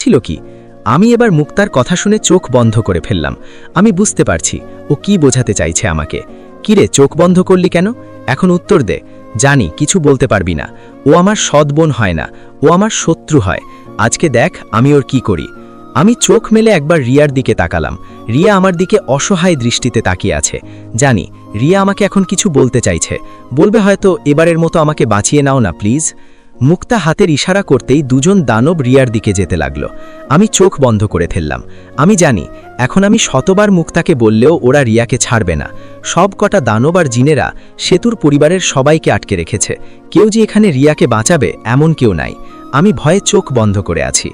হচ্ছিল কি? আমি এবার মুক্তার কথা শুনে চোখ বন্ধ করে ফেললাম। আমি বুঝতে পারছি ও কি বোঝাতে চাইছে আমাকে। কিরে, চোখ বন্ধ করলি কেন? এখন উত্তর দে। জানি কিছু বলতে পারবি না। ও আমার সৎ বোন হয় না, ও আমার শত্রু হয়। আজকে দেখ আমি ওর কি করি। আমি চোখ মেলে একবার রিয়ার দিকে তাকালাম। রিয়া আমার দিকে অসহায় দৃষ্টিতে তাকিয়ে আছে। জানি রিয়া আমাকে এখন কিছু বলতে চাইছে, বলবে হয়তো এবারের মতো আমাকে বাঁচিয়ে নাও না প্লিজ। মুক্তা হাতের ইশারা করতেই দুজন দানব রিয়ার দিকে যেতে লাগলো। আমি চোখ বন্ধ করে ফেললাম। আমি জানি এখন আমি শতবার মুক্তাকে বললেও ওরা রিয়াকে ছাড়বে না। সব কটা দানব আর জিনেরা সেতুর পরিবারের সবাইকে আটকে রেখেছে। কেউ যে এখানে রিয়াকে বাঁচাবে এমন কেউ নাই। আমি ভয়ে চোখ বন্ধ করে আছি।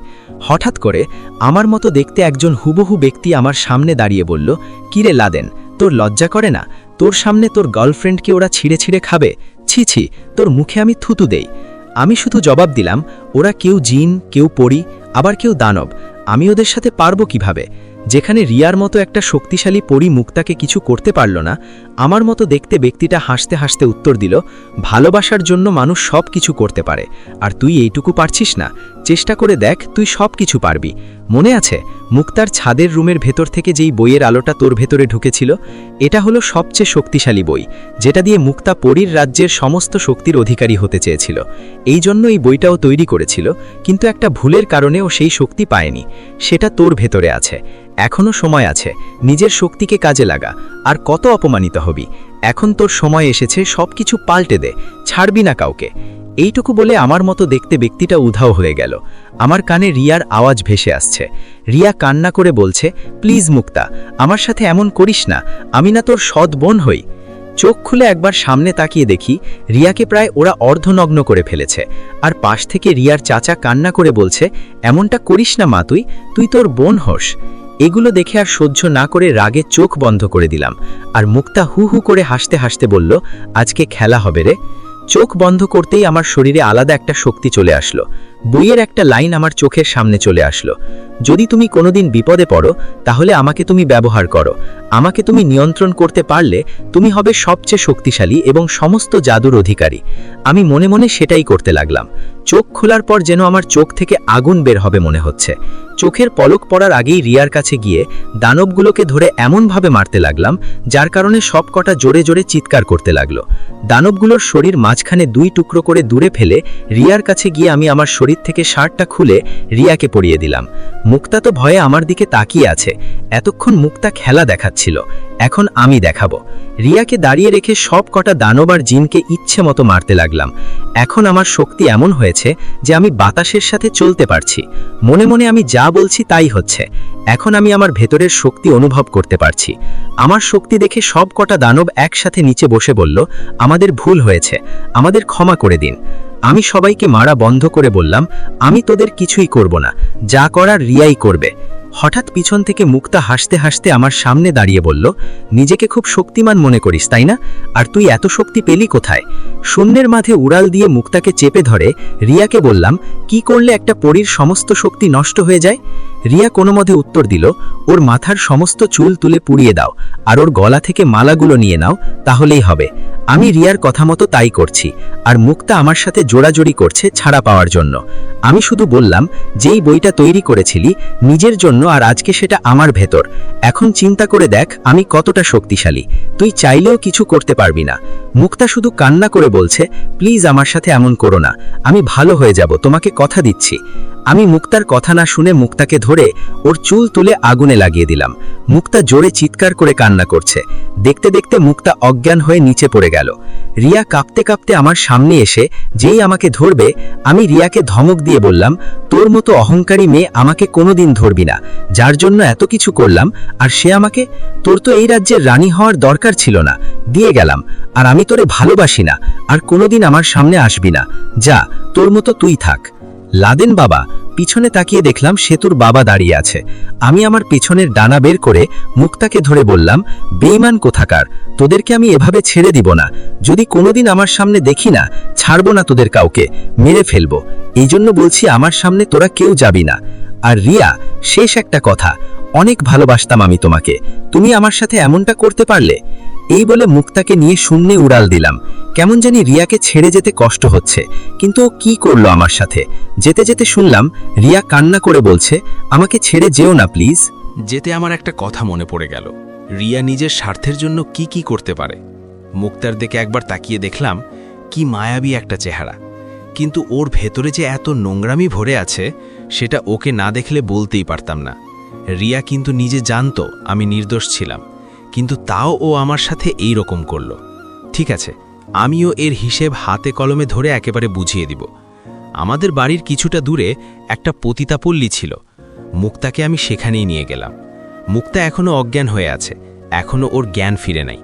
হঠাৎ করে আমার মতো দেখতে একজন হুবহু ব্যক্তি আমার সামনে দাঁড়িয়ে বলল, কিরে লাদেন, তোর লজ্জা করে না? তোর সামনে তোর গার্লফ্রেন্ডকে ওরা ছিঁড়ে ছিঁড়ে খাবে? ছি ছি, তোর মুখে আমি থুতু দেই। আমি শুধু জবাব দিলাম, ওরা কেউ জিন, কেউ পরী, আবার কেউ দানব। আমি ওদের সাথে পারবো কিভাবে? যেখানে রিয়ার মতো একটা শক্তিশালী পরী মুক্তাকে কিছু করতে পারল না। আমার মতো দেখতে ব্যক্তিটা হাসতে হাসতে উত্তর দিল, ভালোবাসার জন্য মানুষ সব কিছু করতে পারে, আর তুই এইটুকু পারছিস না? চেষ্টা করে দেখ, তুই সব কিছু পারবি। মনে আছে মুক্তার ছাদের রুমের ভেতর থেকে যেই বইয়ের আলোটা তোর ভেতরে ঢুকেছিল? এটা হলো সবচেয়ে শক্তিশালী বই, যেটা দিয়ে মুক্তা পরীর রাজ্যের সমস্ত শক্তির অধিকারী হতে চেয়েছিল। এই জন্য এই বইটাও তৈরি করেছিল, কিন্তু একটা ভুলের কারণে ও সেই শক্তি পায়নি। সেটা তোর ভেতরে আছে। এখনো সময় আছে, নিজের শক্তিকে কাজে লাগা। আর কত অপমানিত হবি? এখন তোর সময় এসেছে, সবকিছু পাল্টে দে, ছাড়বি না কাউকে। এইটুকু বলে আমার মতো দেখতে ব্যক্তিটা উধাও হয়ে গেল। আমার কানে রিয়ার আওয়াজ ভেসে আসছে। রিয়া কান্না করে বলছে, প্লিজ মুক্তা, আমার সাথে এমন করিস না, আমি না তোর সৎ বোন হই। চোখ খুলে একবার সামনে তাকিয়ে দেখি রিয়াকে প্রায় ওরা অর্ধনগ্ন করে ফেলেছে। আর পাশ থেকে রিয়ার চাচা কান্না করে বলছে, এমনটা করিস না মা, তুই তোর বোন হোস। এগুলো দেখে আর সহ্য না করে রাগে চোখ বন্ধ করে দিলাম। আর মুক্তা হু হু করে হাসতে হাসতে বলল, আজকে খেলা হবে রে। চোখ বন্ধ করতেই আমার শরীরে আলাদা একটা শক্তি চলে আসলো। বইয়ের একটা লাইন আমার চোখের সামনে চলে আসলো, যদি তুমি কোনোদিন বিপদে পড়ো তাহলে আমাকে তুমি ব্যবহার করো। আমাকে তুমি নিয়ন্ত্রণ করতে পারলে তুমি হবে সবচেয়ে শক্তিশালী এবং সমস্ত জাদুর অধিকারী। আমি মনে মনে সেটাই করতে লাগলাম। চোখ খোলার পর যেন আমার চোখ থেকে আগুন বের হবে মনে হচ্ছে। চোখের পলক পড়ার আগেই রিয়ার কাছে গিয়ে দানবগুলোকে ধরে এমনভাবে মারতে লাগলাম, যার কারণে সব কটা জোরে জোরে চিৎকার করতে লাগলো। দানবগুলোর শরীর মাঝখানে দুই টুকরো করে দূরে ফেলে রিয়ার কাছে গিয়ে আমি আমার শরীর থেকে শার্টটা খুলে রিয়াকে পরিয়ে দিলাম। মুক্তা তো ভয়ে আমার দিকে তাকিয়ে আছে। এতক্ষণ মুক্তা খেলা দেখাচ্ছিল, এখন আমি দেখাবো। রিয়াকে দাঁড়িয়ে রেখে সব কটা দানব আর জিনকে ইচ্ছে মতো মারতে লাগলাম। এখন আমার শক্তি এমন হয়েছে যে আমি বাতাসের সাথে চলতে পারছি। মনে মনে আমি যা বলছি তাই হচ্ছে। এখন আমি আমার ভেতরের শক্তি অনুভব করতে পারছি। আমার শক্তি দেখে সব কটা দানব একসাথে নিচে বসে বলল, আমাদের ভুল হয়েছে, আমাদের ক্ষমা করে দিন। আমি সবাইকে মারা বন্ধ করে বললাম, আমি তোদের কিছুই করব না, যা করার রিয়াই করবে। হঠাৎ পিছন থেকে মুক্তা হাসতে হাসতে আমার সামনে দাঁড়িয়ে বলল, নিজেকে খুব শক্তিমান মনে করিস তাই না? আর তুই এত শক্তি পেলি কোথায়? শূন্যের মাঝে উড়াল দিয়ে মুক্তাকে চেপে ধরে রিয়াকে বললাম, কি করলে একটা পরীর সমস্ত শক্তি নষ্ট হয়ে যায়? রিয়া কোনো মতে উত্তর দিল, ওর মাথার সমস্ত চুল তুলে পুড়িয়ে দাও, আর ওর গলা থেকে মালাগুলো নিয়ে নাও, তাহলেই হবে। আমি রিয়ার কথা মতো তাই করছি, আর মুক্তা আমার সাথে জোড়াজোড়ি করছে ছাড়া পাওয়ার জন্য। আমি শুধু বললাম, যেই বইটা তৈরি করেছিলি নিজের জন্য, আর আজকে সেটা আমার ভেতর। এখন চিন্তা করে দেখ আমি কতটা শক্তিশালী, তুই চাইলেও কিছু করতে পারবি না। মুক্তা শুধু কান্না করে বলছে, প্লিজ আমার সাথে এমন করো না, আমি ভালো হয়ে যাব, তোমাকে কথা দিচ্ছি। আমি মুক্তার কথা না শুনে মুক্তাকে ধরে ওর চুল তুলে আগুনে লাগিয়ে দিলাম। মুক্তা জোরে চিৎকার করে কান্না করছে। দেখতে দেখতে মুক্তা অজ্ঞান হয়ে নিচে পড়ে গেল। রিয়া কাঁপতে কাঁপতে আমার সামনে এসে যেই আমাকে ধরবে, আমি রিয়াকে ধমক দিয়ে বললাম, তোর মতো অহংকারী মেয়ে আমাকে কোনোদিন ধরবি না, যার জন্য এত কিছু করলাম, আর সে আমাকে, তোর তো এই রাজ্যের রানী হওয়ার দরকার ছিল না, দিয়ে গেলাম, আর আমি তোরে ভালোবাসি না, আর কোনোদিন আমার সামনে আসবি না, যা, তোর মতো তুই থাক। লাদেন বাবা। পিছনে তাকিয়ে দেখলাম সেতুর বাবা দাঁড়িয়ে আছে। আমি আমার পিছনের ডানা বের করে মুক্তাকে ধরে বললাম, বেঈমান কোথাকার, তোদেরকে আমি এভাবে ছেড়ে দিব না। যদি কোনোদিন আমার সামনে দেখি না, ছাড়বো না তোদের কাউকে, মেরে ফেলবো। এই জন্য বলছি আমার সামনে তোরা কেউ যাবি না। আর রিয়া, শেষ একটা কথা, অনেক ভালোবাসতাম আমি তোমাকে, তুমি আমার সাথে এমনটা করতে পারলে? এই বলে মুক্তাকে নিয়ে শূন্যে উড়াল দিলাম। কেমন জানি রিয়াকে ছেড়ে যেতে কষ্ট হচ্ছে, কিন্তু ও কি করলো আমার সাথে। যেতে যেতে শুনলাম রিয়া কান্না করে বলছে, আমাকে ছেড়ে যেও না প্লিজ। যেতে আমার একটা কথা মনে পড়ে গেল, রিয়া নিজের স্বার্থের জন্য কি কি করতে পারে। মুক্তার দিকে একবার তাকিয়ে দেখলাম কি মায়াবী একটা চেহারা, কিন্তু ওর ভেতরে যে এত নোংরামি ভরে আছে সেটা ওকে না দেখলে বলতেই পারতাম না। রিয়া কিন্তু নিজে জানতো আমি নির্দোষ ছিলাম, কিন্তু তাও ও আমার সাথে এই রকম করল। ঠিক আছে, আমিও এর হিসেব হাতে কলমে ধরে একেবারে বুঝিয়ে দিব। আমাদের বাড়ির কিছুটা দূরে একটা পতিতাপল্লী ছিল, মুক্তাকে আমি সেখানেই নিয়ে গেলাম। মুক্তা এখনও অজ্ঞান হয়ে আছে, এখনও ওর জ্ঞান ফিরে নাই।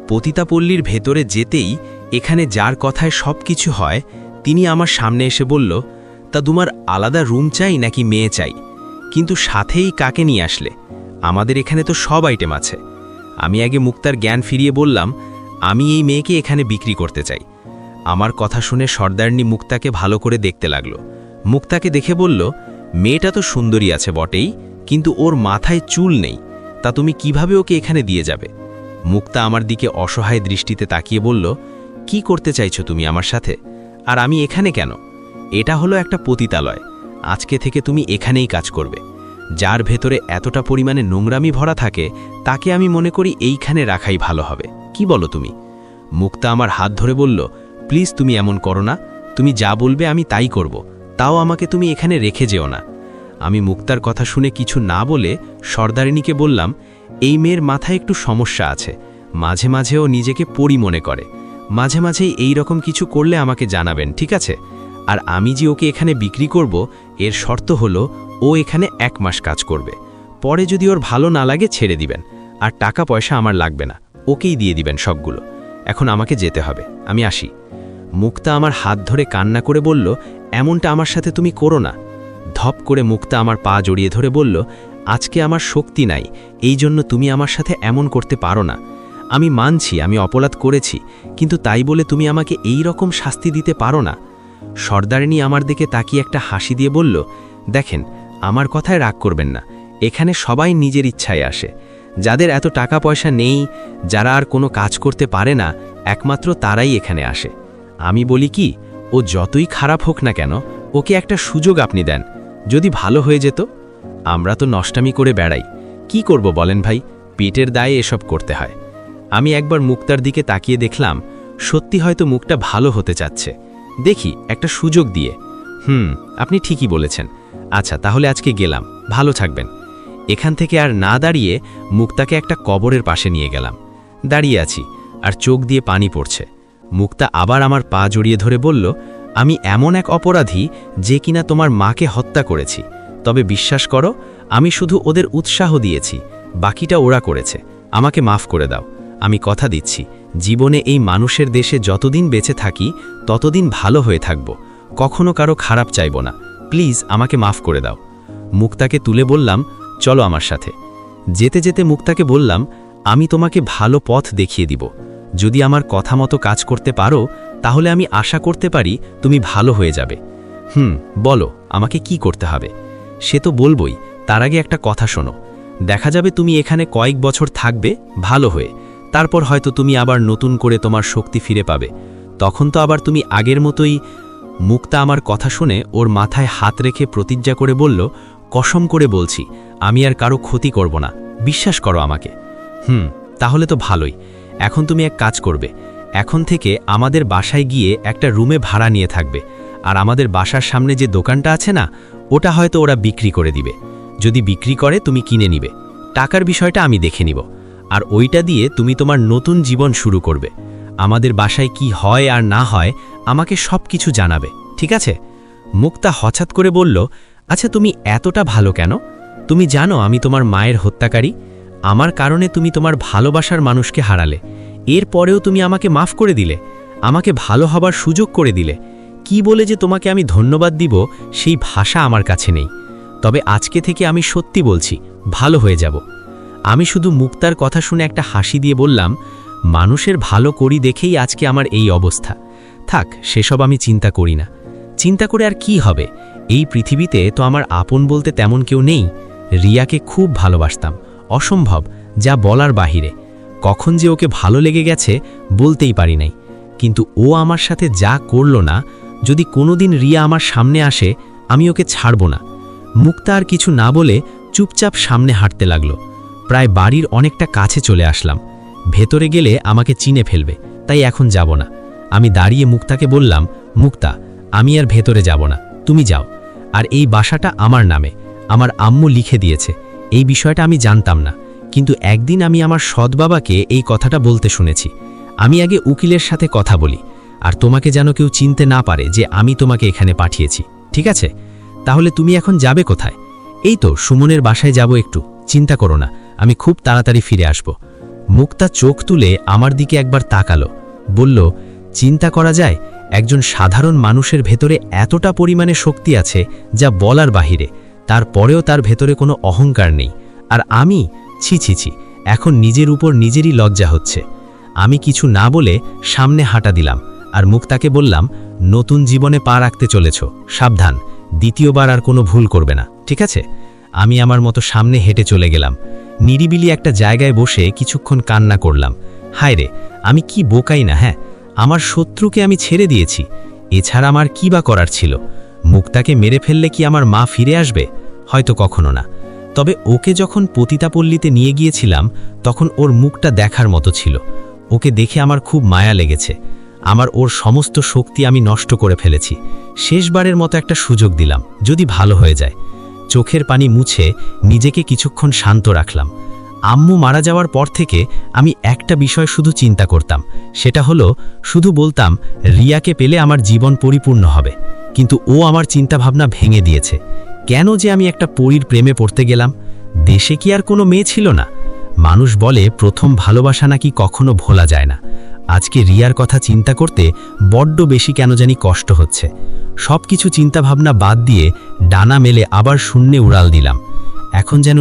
পতিতাপল্লীর ভেতরে যেতেই এখানে যার কথায় সব কিছু হয় তিনি আমার সামনে এসে বলল, তা তোমার আলাদা রুম চাই নাকি মেয়ে চাই, কিন্তু সাথেই কাকে নিয়ে আসলে? আমাদের এখানে তো সব আইটেম আছে। আমি আগে মুক্তার জ্ঞান ফিরিয়ে বললাম, আমি এই মেয়েকে এখানে বিক্রি করতে চাই। আমার কথা শুনে সর্দারনি মুক্তাকে ভালো করে দেখতে লাগলো। মুক্তাকে দেখে বলল, মেয়েটা তো সুন্দরী আছে বটেই, কিন্তু ওর মাথায় চুল নেই, তা তুমি কিভাবে ওকে এখানে দিয়ে যাবে? মুক্তা আমার দিকে অসহায় দৃষ্টিতে তাকিয়ে বলল, কি করতে চাইছো তুমি আমার সাথে? আর আমি এখানে কেন? এটা হলো একটা পতিতালয়, আজকে থেকে তুমি এখানেই কাজ করবে। যার ভেতরে এতটা পরিমাণে নোংরামি ভরা থাকে তাকে আমি মনে করি এইখানে রাখাই ভালো হবে। কি বলো তুমি? মুক্তা আমার হাত ধরে বলল, প্লিজ তুমি এমন করো না, তুমি যা বলবে আমি তাই করব, তাও আমাকে তুমি এখানে রেখে যেও না। আমি মুক্তার কথা শুনে কিছু না বলে সর্দারিনীকে বললাম, এই মেয়ের মাথায় একটু সমস্যা আছে, মাঝে মাঝেও নিজেকে পরি মনে করে, মাঝে মাঝেই এই রকম কিছু করলে আমাকে জানাবেন, ঠিক আছে? আর আমি যে ওকে এখানে বিক্রি করব এর শর্ত হলো ও এখানে 1 মাস কাজ করবে, পরে যদি ওর ভালো না লাগে ছেড়ে দিবেন, আর টাকা পয়সা আমার লাগবে না, ওকেই দিয়ে দিবেন সবগুলো। এখন আমাকে যেতে হবে, আমি আসি। মুক্তা আমার হাত ধরে কান্না করে বলল, এমনটা আমার সাথে তুমি করো না। ধপ করে মুক্তা আমার পা জড়িয়ে ধরে বলল, আজকে আমার শক্তি নাই, এই জন্য তুমি আমার সাথে এমন করতে পারো না। আমি মানছি আমি অপরাধ করেছি, কিন্তু তাই বলে তুমি আমাকে এই রকম শাস্তি দিতে পারো না। সর্দারিনী আমার দিকে তাকিয়ে একটা হাসি দিয়ে বলল, দেখেন, আমার কথায় রাগ করবেন না, এখানে সবাই নিজের ইচ্ছায় আসে। যাদের এত টাকা পয়সা নেই, যারা আর কোনো কাজ করতে পারে না, একমাত্র তারাই এখানে আসে। আমি বলি কি, ও যতই খারাপ হোক না কেন, ওকে একটা সুযোগ আপনি দেন, যদি ভালো হয়ে যেত। আমরা তো নষ্টামি করে বেড়াই, কি করব বলেন ভাই, পেটের দায়ে এসব করতে হয়। আমি একবার মুক্তার দিকে তাকিয়ে দেখলাম, সত্যি হয়তো মুখটা ভালো হতে চাচ্ছে, দেখি একটা সুযোগ দিয়ে। আপনি ঠিকই বলেছেন। আচ্ছা তাহলে আজকে গেলাম, ভালো থাকবেন। এখান থেকে আর না দাঁড়িয়ে মুক্তাকে একটা কবরের পাশে নিয়ে গেলাম। দাঁড়িয়ে আছি আর চোখ দিয়ে পানি পড়ছে। মুক্তা আবার আমার পা জড়িয়ে ধরে বলল, আমি এমন এক অপরাধী যে কিনা তোমার মাকে হত্যা করেছি, তবে বিশ্বাস করো আমি শুধু ওদের উৎসাহ দিয়েছি, বাকিটা ওরা করেছে। আমাকে মাফ করে দাও, আমি কথা দিচ্ছি জীবনে এই মানুষের দেশে যতদিন বেঁচে থাকি ততদিন ভালো হয়ে থাকব, কখনো কারো খারাপ চাইব না, প্লিজ আমাকে মাফ করে দাও। মুক্তাকে তুলে বললাম, চলো আমার সাথে। যেতে যেতে মুক্তাকে বললাম, আমি তোমাকে ভালো পথ দেখিয়ে দিব, যদি আমার কথা মতো কাজ করতে পারো তাহলে আমি আশা করতে পারি তুমি ভালো হয়ে যাবে। বলো আমাকে কি করতে হবে? সে তো বলবই, তার আগে একটা কথা শোনো। দেখা যাবে তুমি এখানে কয়েক বছর থাকবে ভালো হয়ে, তারপর হয়তো তুমি আবার নতুন করে তোমার শক্তি ফিরে পাবে, তখন তো আবার তুমি আগের মতোই। মুক্তা আমার কথা শুনে ওর মাথায় হাত রেখে প্রতিজ্ঞা করে বলল, কসম করে বলছি আমি আর কারো ক্ষতি করব না, বিশ্বাস করো আমাকে। তাহলে তো ভালোই। এখন তুমি এক কাজ করবে, এখন থেকে আমাদের বাসায় গিয়ে একটা রুমে ভাড়া নিয়ে থাকবে, আর আমাদের বাসার সামনে যে দোকানটা আছে না, ওটা হয়তো ওরা বিক্রি করে দিবে। যদি বিক্রি করে তুমি কিনে নিবে, টাকার বিষয়টা আমি দেখে নিব, আর ওইটা দিয়ে তুমি তোমার নতুন জীবন শুরু করবে। আমাদের বাসায় কি হয় আর না হয় আমাকে সব কিছু জানাবে, ঠিক আছে? মুক্তা হঠাৎ করে বলল, আচ্ছা তুমি এতটা ভালো কেন? তুমি জানো আমি তোমার মায়ের হত্যাকারী, আমার কারণে তুমি তোমার ভালোবাসার মানুষকে হারালে, এরপরেও তুমি আমাকে মাফ করে দিলে, আমাকে ভালো হবার সুযোগ করে দিলে। কি বলে যে তোমাকে আমি ধন্যবাদ দিব সেই ভাষা আমার কাছে নেই। তবে আজকে থেকে আমি সত্যি বলছি ভালো হয়ে যাব। আমি শুধু মুক্তার কথা শুনে একটা হাসি দিয়ে বললাম, মানুষের ভালো করি দেখেই আজকে আমার এই অবস্থা। থাক, সেসব আমি চিন্তা করি না। চিন্তা করে আর কি হবে, এই পৃথিবীতে তো আমার আপন বলতে তেমন কেউ নেই। রিয়াকে খুব ভালোবাসতাম, অসম্ভব, যা বলার বাহিরে। কখন যে ওকে ভালো লেগে গেছে বলতেই পারি নাই। কিন্তু ও আমার সাথে যা করলো না, যদি কোনোদিন রিয়া আমার সামনে আসে আমি ওকে ছাড়ব না। মুক্তা আর কিছু না বলে চুপচাপ সামনে হাঁটতে লাগলো। প্রায় বাড়ির অনেকটা কাছে চলে আসলাম। ভেতরে গেলে আমাকে চিনে ফেলবে, তাই এখন যাব না। আমি দাঁড়িয়ে মুক্তাকে বললাম, মুক্তা, আমি আর ভেতরে যাব না, তুমি যাও। আর এই বাসাটা আমার নামে, আমার আম্মু লিখে দিয়েছে। এই বিষয়টা আমি জানতাম না, কিন্তু একদিন আমি আমার সৎ বাবাকে এই কথাটা বলতে শুনেছি। আমি আগে উকিলের সাথে কথা বলি, আর তোমাকে যেন কেউ চিনতে না পারে যে আমি তোমাকে এখানে পাঠিয়েছি, ঠিক আছে? তাহলে তুমি এখন যাবে কোথায়? এই তো সুমনের বাসায় যাব একটু, চিন্তা করো না, আমি খুব তাড়াতাড়ি ফিরে আসব। মুক্তা চোখ তুলে আমার দিকে একবার তাকালো, বলল, চিন্তা করা যায় একজন সাধারণ মানুষের ভেতরে এতটা পরিমাণে শক্তি আছে যা বলার বাহিরে, তারপরেও তার ভেতরে কোনো অহংকার নেই। আর আমি ছি ছি ছি, এখন নিজের উপর নিজেরই লজ্জা হচ্ছে। আমি কিছু না বলে সামনে হাঁটা দিলাম, আর মুক্তাকে বললাম, নতুন জীবনে পা রাখতে চলেছ, সাবধান, দ্বিতীয়বার আর কোনো ভুল করবে না, ঠিক আছে? আমি আমার মতো সামনে হেঁটে চলে গেলাম। নিরিবিলি একটা জায়গায় বসে কিছুক্ষণ কান্না করলাম। হায় রে, আমি কি বোকাই না! হ্যাঁ, আমার শত্রুকে আমি ছেড়ে দিয়েছি, এছাড়া আমার কি বা করার ছিল? মুক্তাকে মেরে ফেললে কি আমার মা ফিরে আসবে? হয়তো কখনো না। তবে ওকে যখন পতিতাপল্লীতে নিয়ে গিয়েছিলাম তখন ওর মুখটা দেখার মতো ছিল। ওকে দেখে আমার খুব মায়া লেগেছে। আমার ওর সমস্ত শক্তি আমি নষ্ট করে ফেলেছি। শেষবারের মতো একটা সুযোগ দিলাম, যদি ভালো হয়ে যায়। চোখের পানি মুছে নিজেকে কিছুক্ষণ শান্ত রাখলাম। আম্মু মারা যাওয়ার পর থেকে আমি একটা বিষয় শুধু চিন্তা করতাম, সেটা হলো শুধু বলতাম রিয়াকে পেলে আমার জীবন পরিপূর্ণ হবে। কিন্তু ও আমার চিন্তাভাবনা ভেঙে দিয়েছে। কেন যে আমি একটা পরীর প্রেমে পড়তে গেলাম? দেশে কি আর কোনো মেয়ে ছিল না? মানুষ বলে প্রথম ভালোবাসা নাকি কখনো ভোলা যায় না। আজকে রিয়ার কথা চিন্তা করতে বড্ড বেশি কেন জানি কষ্ট হচ্ছে। সব কিছু চিন্তাভাবনা বাদ দিয়ে ডানা মেলে আবার শূন্যে উড়াল দিলাম। এখন যেন